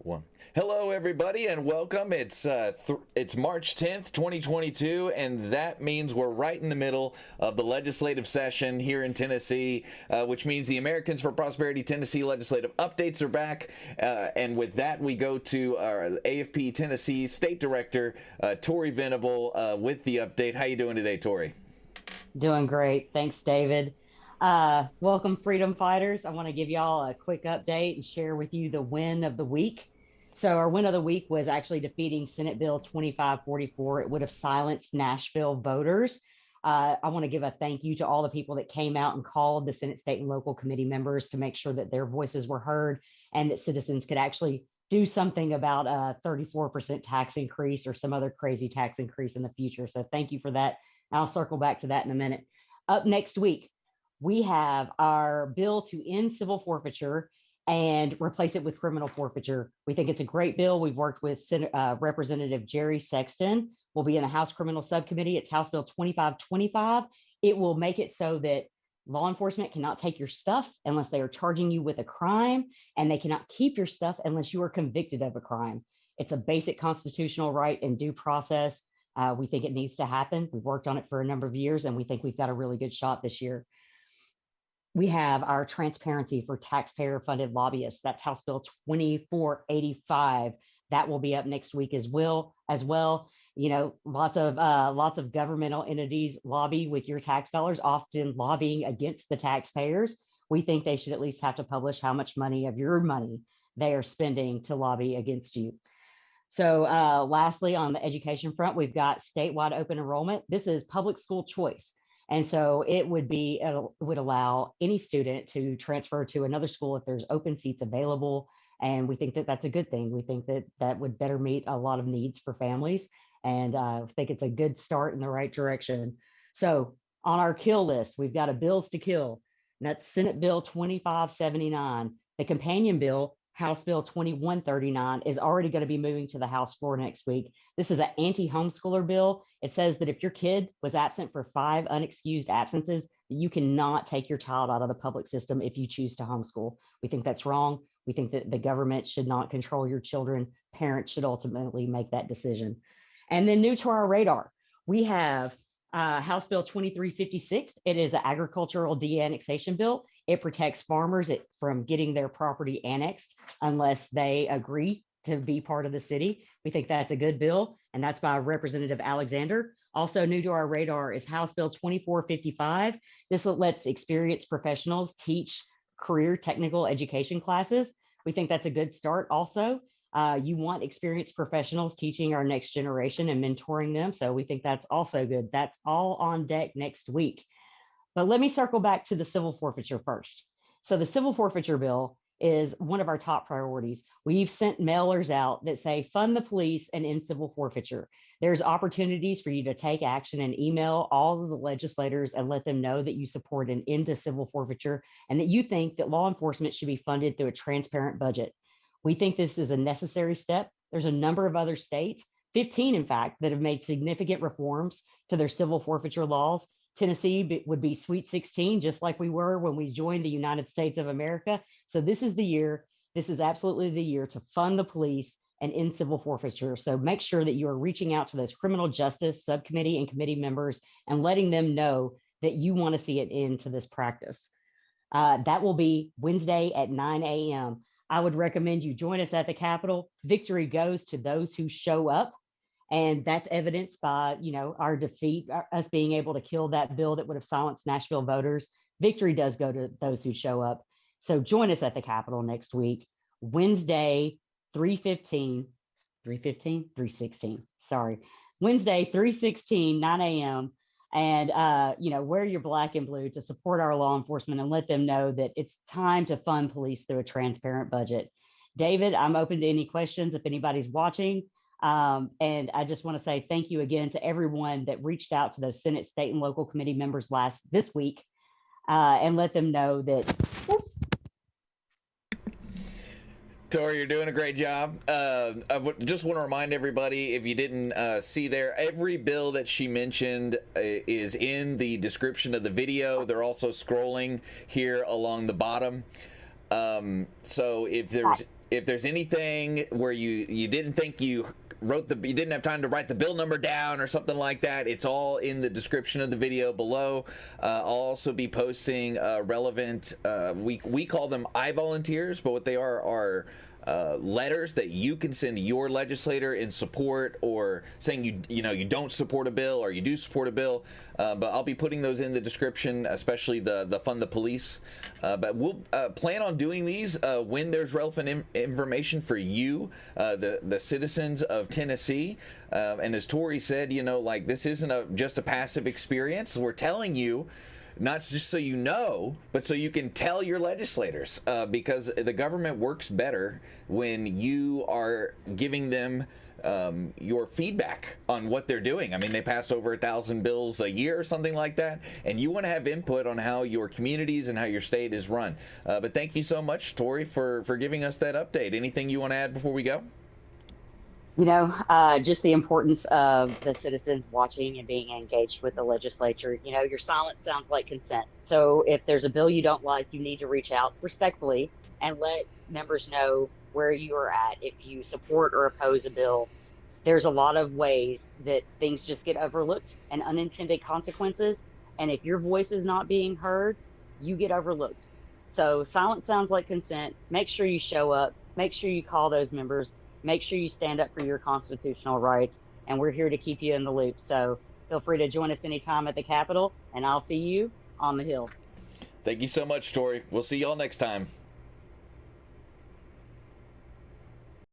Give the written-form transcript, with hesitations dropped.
One. Hello, everybody, and welcome. It's March 10th, 2022, and that means we're right in the middle of the legislative session here in Tennessee, which means the Americans for Prosperity Tennessee legislative updates are back. And with that, we go to our AFP Tennessee State Director, Tori Venable, with the update. How you doing today, Tori? Doing great. Thanks, David. Welcome, freedom fighters. I want to give y'all a quick update and share with you the win of the week. So, our win of the week was actually defeating Senate Bill 2544. It would have silenced Nashville voters. I want to give a thank you to all the people that came out and called the Senate, state, and local committee members to make sure that their voices were heard and that citizens could actually do something about a 34% tax increase or some other crazy tax increase in the future. So, thank you for that. I'll circle back to that in a minute. Up next week, we have our bill to end civil forfeiture and replace it with criminal forfeiture. We think it's a great bill. We've worked with Representative Jerry Sexton. Will be in the House Criminal Subcommittee. It's House Bill 2525. It will make it so that law enforcement cannot take your stuff unless they are charging you with a crime, and they cannot keep your stuff unless you are convicted of a crime. It's a basic constitutional right and due process. We think it needs to happen. We've worked on it for a number of years, and we think we've got a really good shot this year. We have our transparency for taxpayer-funded lobbyists. That's House Bill 2485. That will be up next week as well. You know, lots of governmental entities lobby with your tax dollars, often lobbying against the taxpayers. We think they should at least have to publish how much money of your money they are spending to lobby against you. So lastly, on the education front, we've got statewide open enrollment. This is public school choice. And so it would allow any student to transfer to another school if there's open seats available. And we think that that's a good thing. We think that that would better meet a lot of needs for families. And I think it's a good start in the right direction. So on our kill list, we've got a bills to kill. And that's Senate Bill 2579. The companion bill, House Bill 2139, is already going to be moving to the House floor next week. This is an anti-homeschooler bill. It says that if your kid was absent for 5 unexcused absences, you cannot take your child out of the public system if you choose to homeschool. We think that's wrong. We think that the government should not control your children. Parents should ultimately make that decision. And then new to our radar, we have House Bill 2356. It is an agricultural de-annexation bill. It protects farmers from getting their property annexed unless they agree to be part of the city. We think that's a good bill, and that's by Representative Alexander. Also new to our radar is House Bill 2455. This lets experienced professionals teach career technical education classes. We think that's a good start also. You want experienced professionals teaching our next generation and mentoring them. So we think that's also good. That's all on deck next week. But let me circle back to the civil forfeiture first. So the civil forfeiture bill is one of our top priorities. We've sent mailers out that say fund the police and end civil forfeiture. There's opportunities for you to take action and email all of the legislators and let them know that you support an end to civil forfeiture and that you think that law enforcement should be funded through a transparent budget. We think this is a necessary step. There's a number of other states, 15 in fact, that have made significant reforms to their civil forfeiture laws. Tennessee would be Sweet 16, just like we were when we joined the United States of America. So this is the year, this is absolutely the year to fund the police and end civil forfeiture. So make sure that you are reaching out to those criminal justice subcommittee and committee members and letting them know that you want to see an end to this practice. That will be Wednesday at 9 a.m. I would recommend you join us at the Capitol. Victory goes to those who show up. And that's evidenced by, you know, our defeat, us being able to kill that bill that would have silenced Nashville voters. Victory does go to those who show up. So join us at the Capitol next week, Wednesday, 316, sorry. Wednesday, 316, 9 a.m. And, you know, wear your black and blue to support our law enforcement and let them know that it's time to fund police through a transparent budget. David, I'm open to any questions if anybody's watching. And I just want to say thank you again to everyone that reached out to those Senate, state, and local committee members this week and let them know that. Tori, you're doing a great job. Just want to remind everybody, if you didn't see there, every bill that she mentioned is in the description of the video. They're also scrolling here along the bottom. So if there's if there's anything where you didn't think you didn't have time to write the bill number down or something like that, it's all in the description of the video below. I'll also be posting relevant, we call them I-volunteers, but what they are letters that you can send to your legislator in support, or saying you don't support a bill or you do support a bill. But I'll be putting those in the description, especially the Fund the Police. But we'll plan on doing these when there's relevant information for you, the citizens of Tennessee. And as Tori said, this isn't just a passive experience. We're telling you, not just so you know, but so you can tell your legislators, because the government works better when you are giving them your feedback on what they're doing. I mean, they pass over 1,000 bills a year or something like that, and you want to have input on how your communities and how your state is run. But thank you so much, Tori, for giving us that update. Anything you want to add before we go? Just the importance of the citizens watching and being engaged with the legislature. Your silence sounds like consent. So if there's a bill you don't like, you need to reach out respectfully and let members know where you are at. If you support or oppose a bill, there's a lot of ways that things just get overlooked and unintended consequences. And if your voice is not being heard, you get overlooked. So silence sounds like consent. Make sure you show up. Make sure you call those members. Make sure you stand up for your constitutional rights, and we're here to keep you in the loop. So feel free to join us anytime at the Capitol, and I'll see you on the Hill. Thank you so much, Tori. We'll see y'all next time.